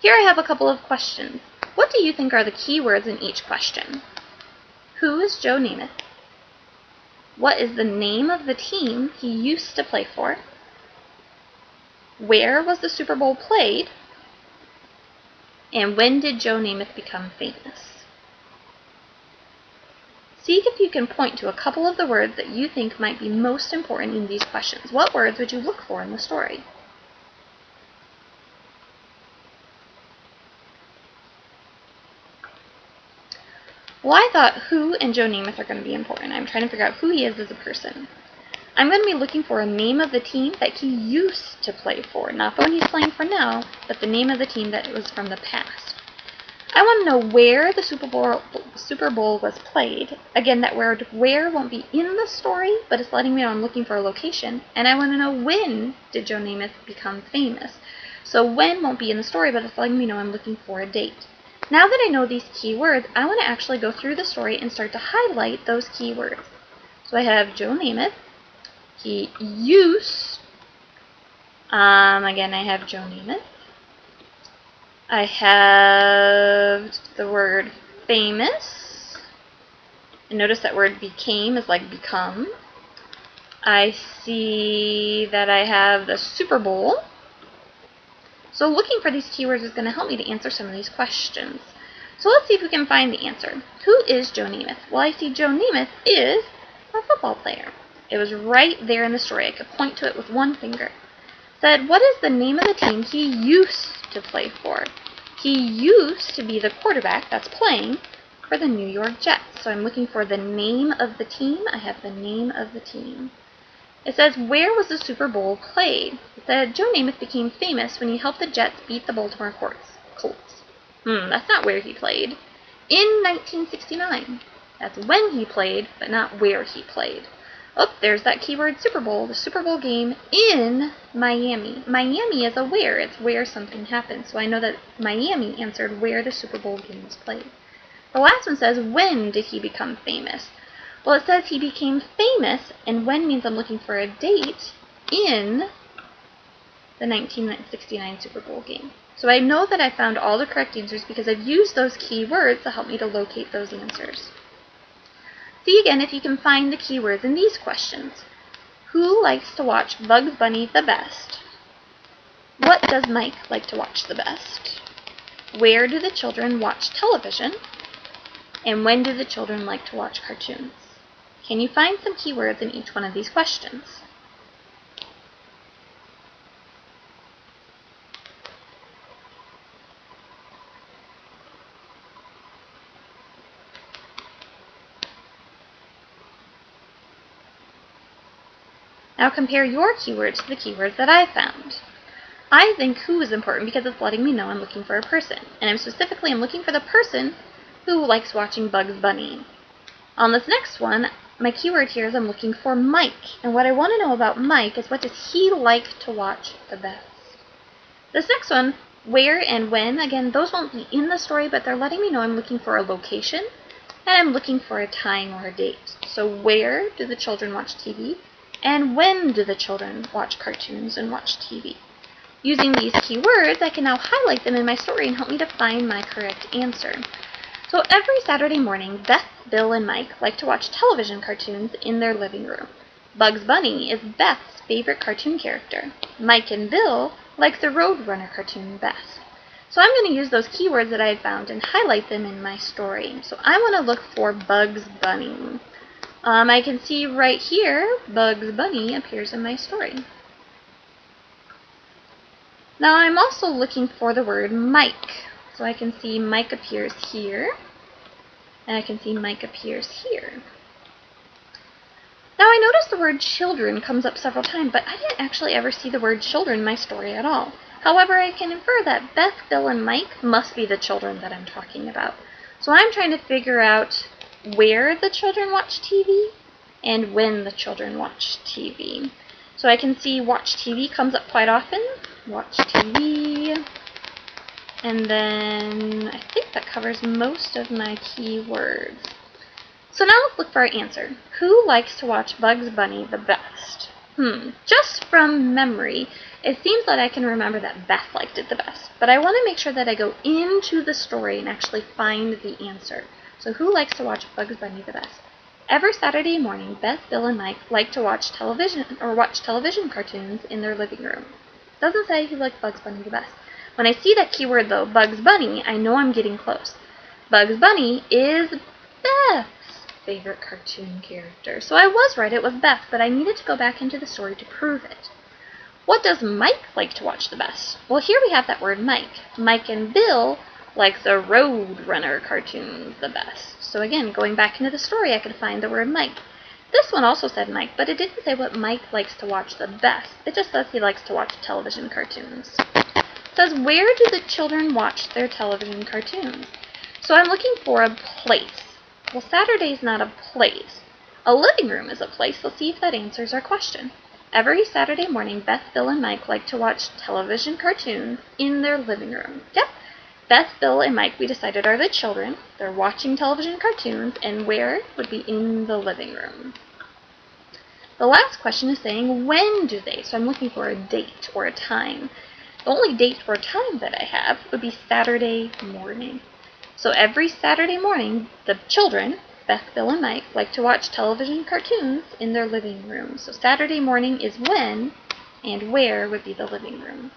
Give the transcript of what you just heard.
Here I have a couple of questions. What do you think are the key words in each question? Who is Joe Namath? What is the name of the team he used to play for? Where was the Super Bowl played? And when did Joe Namath become famous? See if you can point to a couple of the words that you think might be most important in these questions. What words would you look for in the story? Well, I thought who and Joe Namath are going to be important. I'm trying to figure out who he is as a person. I'm going to be looking for a name of the team that he used to play for. Not the one he's playing for now, but the name of the team that was from the past. I want to know where the Super Bowl was played. Again, that word where won't be in the story, but it's letting me know I'm looking for a location. And I want to know when did Joe Namath become famous. So when won't be in the story, but it's letting me know I'm looking for a date. Now that I know these key words, I want to actually go through the story and start to highlight those key words. So I have Joe Namath. He used, again I have Joe Namath. I have the word famous. And notice that word became is like become. I see that I have the Super Bowl. So looking for these keywords is going to help me to answer some of these questions. So let's see if we can find the answer. Who is Joe Namath? Well, I see Joe Namath is a football player. It was right there in the story. I could point to it with one finger. It said, what is the name of the team he used to play for? He used to be the quarterback that's playing for the New York Jets. So I'm looking for the name of the team. I have the name of the team. It says, where was the Super Bowl played? It said, Joe Namath became famous when he helped the Jets beat the Baltimore Colts. That's not where he played. In 1969. That's when he played, but not where he played. Oh, there's that keyword Super Bowl, the Super Bowl game in Miami. Miami is a where. It's where something happened. So I know that Miami answered where the Super Bowl game was played. The last one says, when did he become famous? Well, it says he became famous, and when means I'm looking for a date in the 1969 Super Bowl game. So I know that I found all the correct answers because I've used those key words to help me to locate those answers. See again if you can find the keywords in these questions. Who likes to watch Bugs Bunny the best? What does Mike like to watch the best? Where do the children watch television? And when do the children like to watch cartoons? Can you find some keywords in each one of these questions? Now compare your keywords to the keywords that I found. I think who is important because it's letting me know I'm looking for a person. And I'm looking for the person who likes watching Bugs Bunny. On this next one, my keyword here is I'm looking for Mike. And what I want to know about Mike is what does he like to watch the best? This next one, where and when, again, those won't be in the story, but they're letting me know I'm looking for a location and I'm looking for a time or a date. So where do the children watch TV? And when do the children watch cartoons and watch TV? Using these keywords, I can now highlight them in my story and help me to find my correct answer. So every Saturday morning, Beth, Bill, and Mike like to watch television cartoons in their living room. Bugs Bunny is Beth's favorite cartoon character. Mike and Bill like the Roadrunner cartoon best. So I'm going to use those keywords that I had found and highlight them in my story. So I want to look for Bugs Bunny. I can see right here, Bugs Bunny appears in my story. Now I'm also looking for the word Mike. So I can see Mike appears here, and I can see Mike appears here. Now I noticed the word children comes up several times, but I didn't actually ever see the word children in my story at all. However, I can infer that Beth, Bill, and Mike must be the children that I'm talking about. So I'm trying to figure out where the children watch TV and when the children watch TV. So I can see watch TV comes up quite often. Watch TV. And then I think that covers most of my keywords. So now let's look for our answer. Who likes to watch Bugs Bunny the best? Just from memory, It seems that I can remember that Beth liked it the best, but I want to make sure that I go into the story and actually find the answer. So who likes to watch Bugs Bunny the best? Every Saturday morning, Beth, Bill, and Mike like to watch television cartoons in their living room. It doesn't say who likes Bugs Bunny the best. When I see that keyword, though, Bugs Bunny, I know I'm getting close. Bugs Bunny is Beth's favorite cartoon character. So I was right, it was Beth, but I needed to go back into the story to prove it. What does Mike like to watch the best? Well, here we have that word Mike. Mike and Bill like the Roadrunner cartoons the best. So again, going back into the story, I could find the word Mike. This one also said Mike, but it didn't say what Mike likes to watch the best. It just says he likes to watch television cartoons. It says, where do the children watch their television cartoons? So I'm looking for a place. Well, Saturday's not a place. A living room is a place. Let's see if that answers our question. Every Saturday morning, Beth, Bill, and Mike like to watch television cartoons in their living room. Yep. Beth, Bill, and Mike, we decided, are the children. They're watching television cartoons, and where would be in the living room. The last question is saying, when do they? So I'm looking for a date or a time. The only date or time that I have would be Saturday morning. So every Saturday morning, the children, Beth, Bill, and Mike, like to watch television cartoons in their living room. So Saturday morning is when, and where would be the living room.